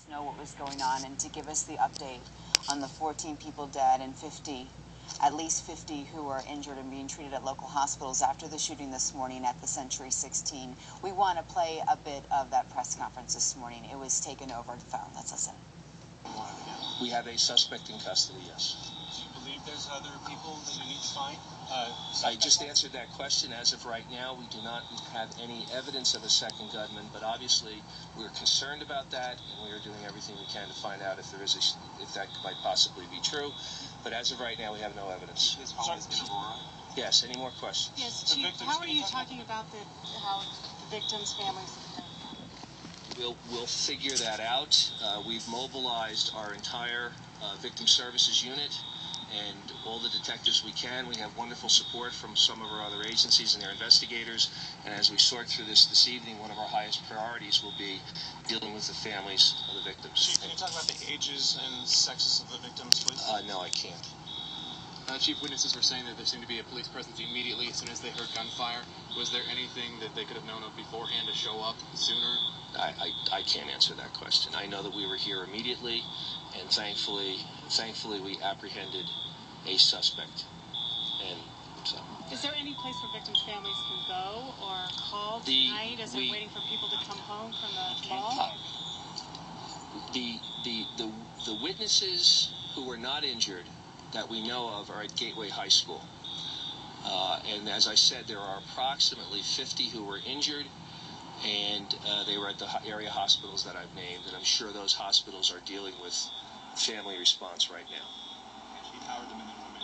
know what was going on and to give us the update on the 14 people dead and at least 50 who are injured and being treated at local hospitals after the shooting this morning at the Century 16. We want to play a bit of that press conference this morning. It was taken over the phone. Let's listen. We have a suspect in custody, yes. Do you believe there's other people that you need to find? I just answered that question. As of right now, we do not have any evidence of a second gunman, but obviously we're concerned about that, and we are doing everything we can to find out if that might possibly be true. But as of right now, we have no evidence. This call is in Aurora? Yes. Any more questions? Yes, Chief. How are you talking about how the victims' families? We'll figure that out. We've mobilized our entire victim services unit and all the detectives we can. We have wonderful support from some of our other agencies and their investigators. And as we sort through this evening, one of our highest priorities will be dealing with the families of the victims. Chief, can you talk about the ages and sexes of the victims, please? No, I can't. Chief, witnesses were saying that there seemed to be a police presence immediately as soon as they heard gunfire. Was there anything that they could have known of beforehand to show up sooner? I can't answer that question. I know that we were here immediately, and thankfully we apprehended a suspect. And so. Is there any place where victims' families can go or call tonight as they're waiting for people to come home from the mall? The witnesses who were not injured that we know of are at Gateway High School. And as I said, there are approximately 50 who were injured, and they were at the area hospitals that I've named, and I'm sure those hospitals are dealing with family response right now. Chief, how are the men and women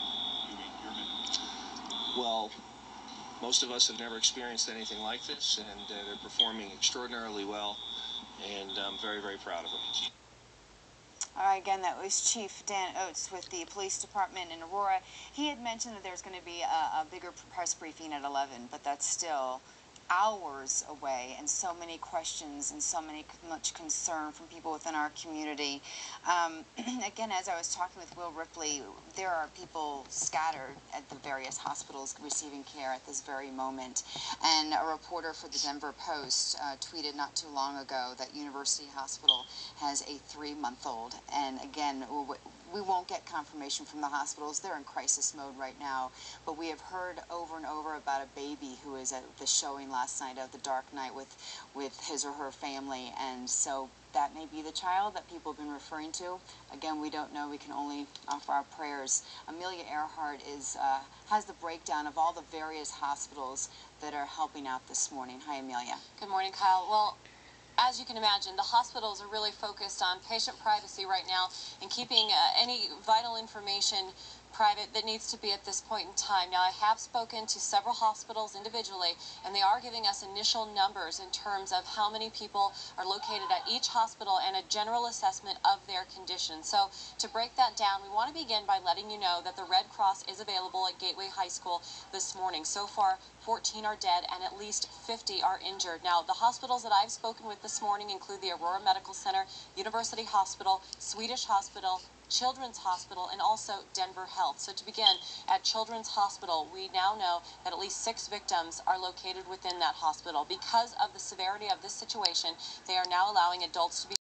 your men? Well, most of us have never experienced anything like this, and they're performing extraordinarily well, and I'm very, very proud of them. All right, again, that was Chief Dan Oates with the police department in Aurora. He had mentioned that there's going to be a bigger press briefing at 11, but that's still hours away, and so many questions and so much concern from people within our community. Again, as I was talking with Will Ripley, there are people scattered at the various hospitals receiving care at this very moment. And a reporter for the Denver Post tweeted not too long ago that University Hospital has a 3-month-old. And again, we won't get confirmation from the hospitals. They're in crisis mode right now. But we have heard over and over about a baby who is at the showing last night of The Dark Knight with his or her family. And so that may be the child that people have been referring to. Again, we don't know. We can only offer our prayers. Amelia Earhart has the breakdown of all the various hospitals that are helping out this morning. Hi, Amelia. Good morning, Kyle. Well, as you can imagine, the hospitals are really focused on patient privacy right now and keeping any vital information private that needs to be at this point in time. Now, I have spoken to several hospitals individually, and they are giving us initial numbers in terms of how many people are located at each hospital and a general assessment of their condition. So to break that down, we want to begin by letting you know that the Red Cross is available at Gateway High School this morning. So far, 14 are dead and at least 50 are injured. Now, the hospitals that I've spoken with this morning include the Aurora Medical Center, University Hospital, Swedish Hospital, Children's Hospital, and also Denver Health. So to begin, at Children's Hospital, we now know that at least 6 victims are located within that hospital. Because of the severity of this situation, they are now allowing adults to be